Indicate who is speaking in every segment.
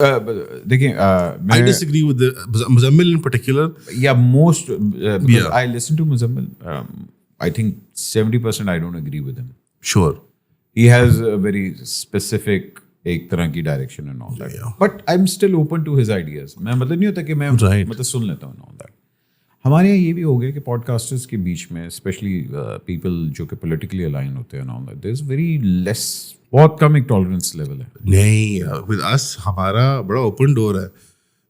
Speaker 1: دیکھیں
Speaker 2: I disagree with the Muzammil in particular.
Speaker 1: most because I listen to Muzammil. I think 70% I don't agree with him.
Speaker 2: Sure.
Speaker 1: He has a very specific ایک طرح کی direction and all that, but I'm still open to his ideas. میں مطلب نہیں ہوتا کہ میں مطلب سن لیتا ہوں آل دیٹ. ہمارے یہاں یہ بھی ہو گیا کہ پوڈ کاسٹرز کے بیچ میں اسپیشلی پیپل جو کہ پولیٹیکلی الائن ہوتے ہیں all that, there is very less, بہت کم ایک ٹالرنس لیول ہے.
Speaker 2: نہیں, with us ہمارا بڑا اوپن ڈور ہے.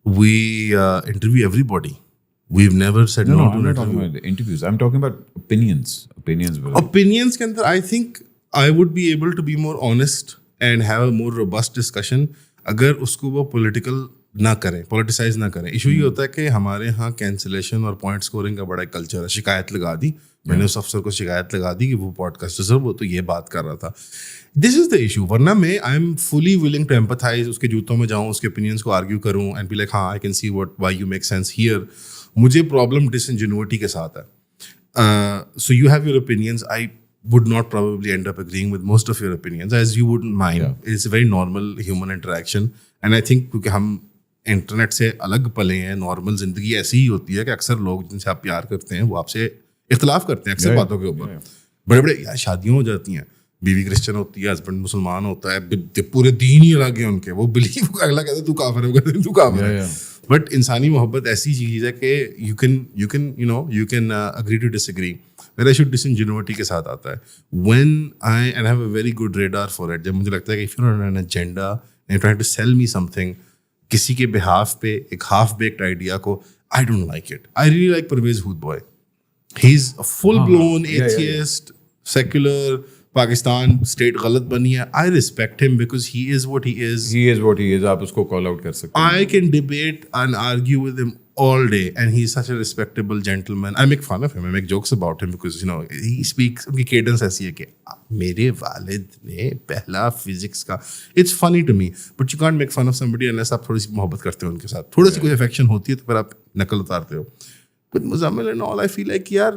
Speaker 2: We interview everybody. We've never said no to an interview.
Speaker 1: Interviews. I'm talking about opinions.
Speaker 2: Opinions کے اندر I think I would be able to be more honest and have a more robust discussion اگر اس کو وہ political نہ کریں, politicise نہ کریں. Issue یہ ہوتا ہے کہ ہمارے یہاں کینسلیشن اور پوائنٹ اسکورنگ کا بڑا کلچر ہے. شکایت لگا دی, میں نے اس افسر کو شکایت لگا دی کہ وہ پوڈ کاسٹر سر وہ تو یہ بات کر رہا تھا. This is the issue. ورنہ میں I am fully willing to empathise, اس کے جوتوں میں جاؤں, اس کے اوپینینس کو آرگیو کروں اینڈ بی لائک ہاں I can see what why you make sense here. مجھے پرابلم ڈس انجینوٹی کے ساتھ ہے. So you have your opinions. I would not probably end up agreeing with most of your opinions, as you wouldn't mind. Yeah. It's a very normal human interaction. And I think کیونکہ ہم internet سے الگ پلے ہیں, normal زندگی ایسی ہی ہوتی ہے کہ اکثر لوگ جن سے آپ پیار کرتے ہیں وہ آپ سے اختلاف کرتے ہیں اکثر باتوں کے اوپر. بڑے بڑے یار شادیاں ہو جاتی ہیں, بیوی کرسچن ہوتی ہے, ہسبینڈ مسلمان ہوتا ہے, پورے دین ہی الگ ہیں ان کے, وہ بلیو, اگلا کہتا ہے تو کافر ہے, تو کافر ہے. بٹ انسانی محبت ایسی چیز ہے کہ you can agree to disagree. میرا ایشو ڈس انجینوٹی کے ساتھ آتا ہے. When I and have a very good radar for it, جب مجھے لگتا ہے کہ if you are on an agenda and trying to sell me something کسی کے بہاف پہ ایک ہاف بیکڈ آئیڈیا کو, I don't like it. I really like Pervez Hoodbhoy. He is full blown atheist, secular. Pakistan state غلط بنی ہے. I respect him because he is what he is.
Speaker 1: آپ اس کو کال آؤٹ کر سکتے ہیں.
Speaker 2: I can debate and argue with him all day and he is such a respectable gentleman. I make fun of him, I make jokes about him because he speaks, ان کی cadence ایسی ہے کہ میرے والد نے پہلا فزکس کا. It's funny to me but you can't make fun of somebody unless آپ تھوڑی سی محبت کرتے ہو ان کے ساتھ, تھوڑی سی کوئی affection ہوتی ہے تو پھر آپ نقل اتارتے ہو. But Muzammil and all I feel like یار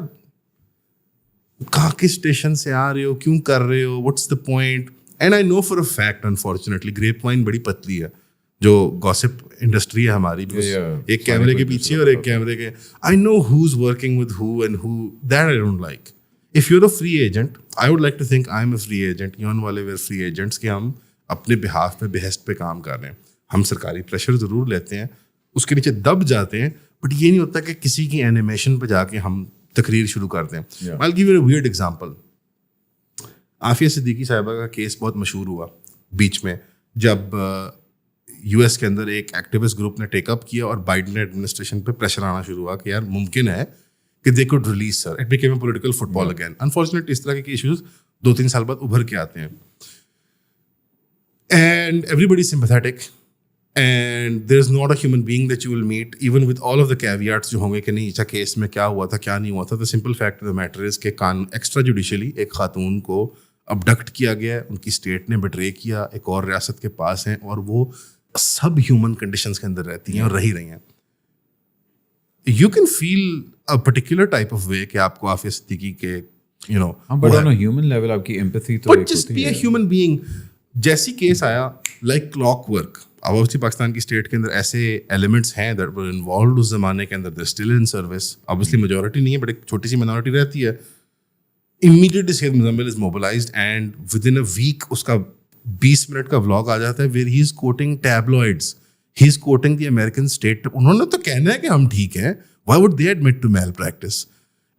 Speaker 2: کہاں کس اسٹیشن سے آ رہے ہو, کیوں کر رہے ہو, what's the point. And I know for a fact unfortunately grapevine بڑی پتلی ہے جو گوسپ انڈسٹری ہے ہماری, ایک کیمرے کے پیچھے اور ایک کیمرے کے. I know who's working with who and who, that I don't like. If you're a free agent, I would like to think I'm a free agent. یون والے we're free agents کہ ہم اپنے بہاف پہ بہشت پہ کام کر رہے ہیں. ہم سرکاری پریشر ضرور لیتے ہیں, اس کے نیچے دب جاتے ہیں, بٹ یہ نہیں ہوتا کہ کسی کی اینیمیشن پہ جا کے ہم تقریر شروع کرتے ہیں. I'll give you a weird example. Aafia Siddiqui صاحبہ کا کیس بہت مشہور ہوا بیچ میں, جب یو ایس کے اندر ایک ایکٹیوسٹ گروپ نے ٹیک اپ کیا اور بائیڈن ایڈمنسٹریشن پہ پریشر آنا شروع ہوا کہ یار ممکن ہے کہ they could release sir. It became a political football again. Unfortunately اس طرح کے ایشوز 2-3 سال بعد ابھر کے آتے ہیں and everybody sympathetic and there is not a human being that you will meet even with all of the caveats جو ہوں گے کہ نہیں اچھا کیس میں کیا ہوا تھا کیا نہیں ہوا تھا. The simple fact of the matter is کہ ایکسٹرا جوڈیشلی ایک خاتون کو ابڈکٹ کیا گیا ہے, ان کی اسٹیٹ نے بٹرے کیا, ایک اور ریاست کے پاس ہیں اور وہ سب ہیومن کنڈیشنز کے اندر رہتی ہیں اور رہی رہی ہیں. You can feel a particular type of way کہ آپ کو عافیہ صدیقی کے
Speaker 1: but on a human level آپ کی ایمپیتھی تو
Speaker 2: but just be a human being. جیسی کیس آیا like clockwork, obviously Pakistan کی اسٹیٹ کے اندر ایسے ایلیمنٹس ہیں دیٹ ور انوالوڈ اس زمانے کے اندر, they still in service. obviously majority نہیں ہے بٹ ایک چھوٹی سی مائنورٹی رہتی ہے. immediately Syed Muzammil is mobilized and within a week اس کا 20 منٹ کا vlog آ جاتا ہے where he is quoting tabloids, he is quoting the American state. انہوں نے تو کہنا ہے کہ ہم ٹھیک ہیں, why would they admit to malpractice,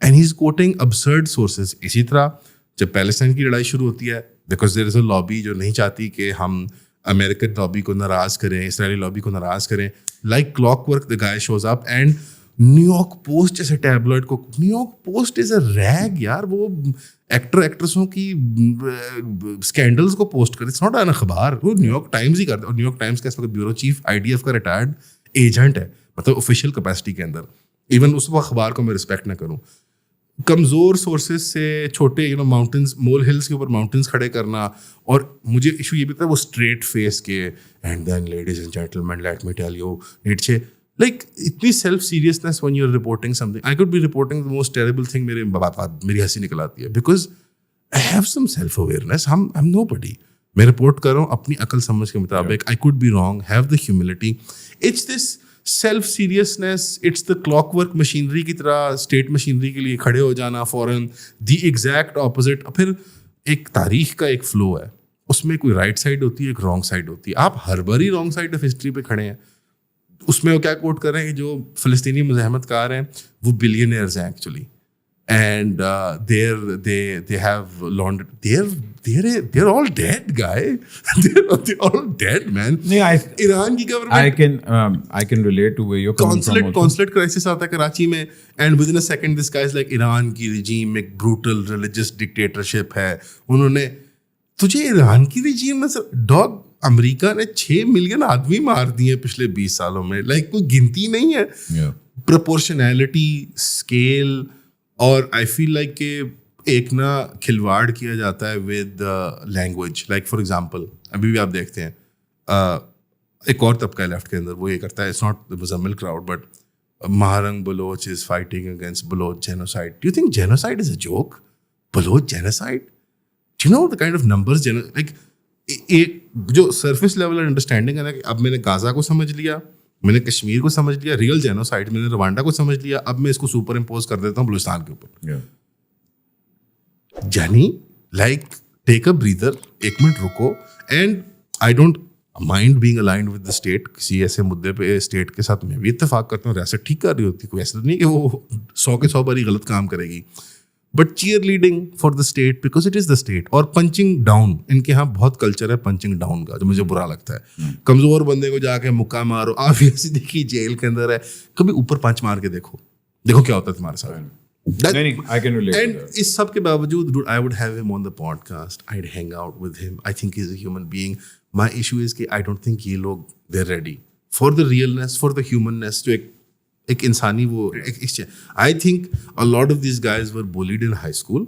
Speaker 2: and he is quoting absurd sources. اسی طرح جب پیلسٹائن کی لڑائی شروع ہوتی ہے because there is a lobby جو نہیں چاہتی کہ ہم امریکن لابی کو ناراض کریں, اسرائیلی لابی کو ناراض کریں, like clockwork the guy shows up and new York post جیسے ٹیبلوئڈ کو, نیو یارک پوسٹ از اے ریگ یار, وہ ایکٹر ایکٹریسوں کی اسکینڈلس کو پوسٹ کرے, اٹس ناٹ این اخبار, وہ نیو یارک ٹائمز ہی کرتا. اور نیو یارک ٹائمز کا اس وقت بیورو چیف IDF کا ریٹائرڈ ایجنٹ ہے, مطلب آفیشیل کیپیسٹی کے اندر. ایون اس اخبار کو میں رسپیکٹ نہ کروں. کمزور سورسز سے چھوٹے ماؤنٹینس, مول ہلس کے اوپر ماؤنٹینس کھڑے کرنا. اور مجھے ایشو یہ بھی تھا وہ اسٹریٹ فیس کے and then ladies and gentlemen let me tell you Nietzsche, like اتنی self seriousness when you're reporting something. I could be reporting the most terrible thing, میری ہنسی نکل آتی ہے because I have some self awareness. I'm nobody. میں report کر رہا ہوں اپنی عقل سمجھ کے مطابق. I could be wrong. Have the humility. It's this self seriousness, it's the clockwork machinery کی طرح اسٹیٹ مشینری کے لیے کھڑے ہو جانا فوراً, دی ایگزیکٹ اپوزٹ. پھر ایک تاریخ کا ایک فلو ہے, اس میں کوئی رائٹ سائڈ ہوتی ہے, ایک رانگ سائڈ ہوتی ہے. آپ ہر بار ہی رانگ سائڈ آف ہسٹری پہ کھڑے ہیں. اس میں وہ کیا کوٹ کر رہے ہیں, جو فلسطینی مزاحمت کار ہیں وہ بلینئرز ہیں actually, and they have laundered, they're all dead, guy. they're all dead, man. Iran ki government,
Speaker 1: I can relate to where you're coming from.
Speaker 2: Consulate crisis aata hai Karachi mein, and within a second this guy is like, Iran ki regime ek brutal religious dictatorship hai. Unhone tujhe Iran ki regime mein dog, امریکہ نے 6 million آدمی مار دیے پچھلے 20 سالوں میں. Like کوئی گنتی نہیں ہے. پرپورشنیلٹی, اسکیل, اور آئی فیل لائک کہ ایک نا کھلواڑ کیا جاتا ہے with language. Like for example ابھی بھی آپ دیکھتے ہیں ایک اور طبقہ ہے لیفٹ کے اندر, وہ یہ کرتا ہے, it's not the Muzammil crowd, but Mahrang Baloch is fighting against Baloch genocide. Do you think genocide is a joke? Baloch genocide, do you know the kind of numbers, like ایک جو سرفیس لیول انڈرسٹینڈنگ ہے نا, کہ اب میں نے غازہ کو سمجھ لیا, میں نے کشمیر کو سمجھ لیا, ریئل جینوسائڈ میں نے روانڈا کو سمجھ لیا, اب میں اس کو سپر امپوز کر دیتا ہوں بلوچستان کے اوپر. یعنی لائک ٹیک اے بریدر, 1 منٹ رکو. And I don't mind being aligned with the state. کسی ایسے مدعے پہ اسٹیٹ کے ساتھ میں بھی اتفاق کرتا ہوں, ریاست ٹھیک کر رہی ہوتی, کوئی ایسا نہیں کہ وہ 100 کے 100 باری غلط کام کرے گی, but chair leading for the state because it is the state. اور پنچنگ ڈاؤن, ان کے یہاں بہت کلچر ہے پنچنگ ڈاؤن کا, جو مجھے برا لگتا ہے. کمزور بندے کو جا کے مکہ مارو. آپ ایسی دیکھیے جیل کے اندر ہے, کبھی اوپر پنچ مار کے دیکھو کیا ہوتا ہے تمہارے ساتھ. اینڈ اس سب کے باوجود I would have him on the podcast, I'd hang out with him. I think he's a human being. My issue is کہ I don't think یہ لوگ they're ready for the realness, for the humanness, جو ایک انسانی وہ. I think a lot of these guys were bullied in high school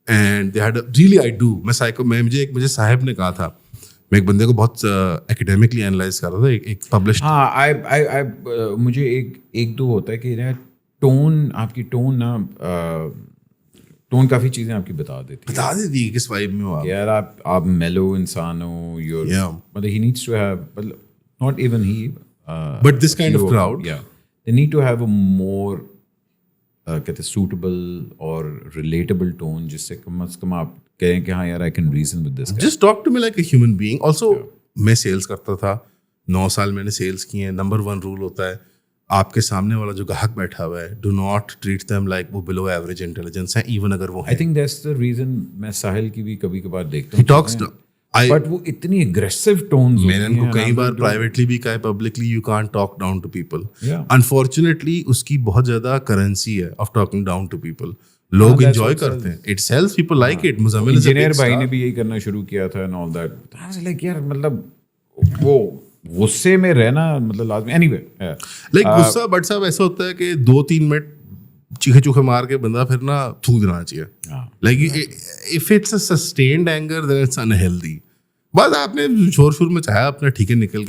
Speaker 2: and they had really, I do, مجھے صاحب نے کہا تھا, میں ایک بندے کو بہت اکیڈیمکلی اینالائز کر رہا تھا, ایک پبلشڈ.
Speaker 1: ہاں مجھے ایک دو ہوتا ہے کہ ٹون, آپ کی ٹون نا, ٹون کافی چیزیں آپ کی بتا دیتی
Speaker 2: کس وائب میں ہو آپ.
Speaker 1: یار آپ میلو انسان ہو, مطلب he needs to have, not even he,
Speaker 2: but this kind of crowd,
Speaker 1: yeah, they need to have a more کہتے suitable اور relatable tone, جس سے کم از کم آپ کہیں کہ ہاں یار I can reason with this guy.
Speaker 2: Just talk to me like a human being. Also میں سیلز کرتا تھا, 9 سال میں نے سیلز کی ہیں. نمبر 1 رول ہوتا ہے, آپ کے سامنے والا جو گاہک بیٹھا ہوا ہے, do not treat them like وہ بلو ایوریج انٹیلیجنس ہیں, ایون اگر وہ
Speaker 1: I think that's the reason میں ساحل کی بھی کبھی کبھار دیکھتا ہوں, بٹ وہ اتنی اگریسو ٹونز.
Speaker 2: میں نے ان کو کئی بار پرائیویٹلی بھی کہا ہے, publicly you can't talk down to people. Unfortunately اس کی بہت زیادہ کرنسی ہے of talking down to people. لوگ انجوائے کرتے ہیں, it sells, people like it. Muzammil
Speaker 1: engineer بھائی نے بھی یہی کرنا شروع کیا تھا اینڈ آل دیٹ. لائک یار مطلب وہ غصے میں رہنا مطلب لازمی. اینی وے
Speaker 2: لائک غصہ بٹ صاحب ایسا ہوتا ہے کہ 2-3 منٹ چیخے چوکھے مار کے بندہ پھر نا تھوک دینا چاہیے. Like if it's a sustained anger then it's unhealthy. بس آپ نے شور میں چاہا اپنا ٹھیک ہے نکل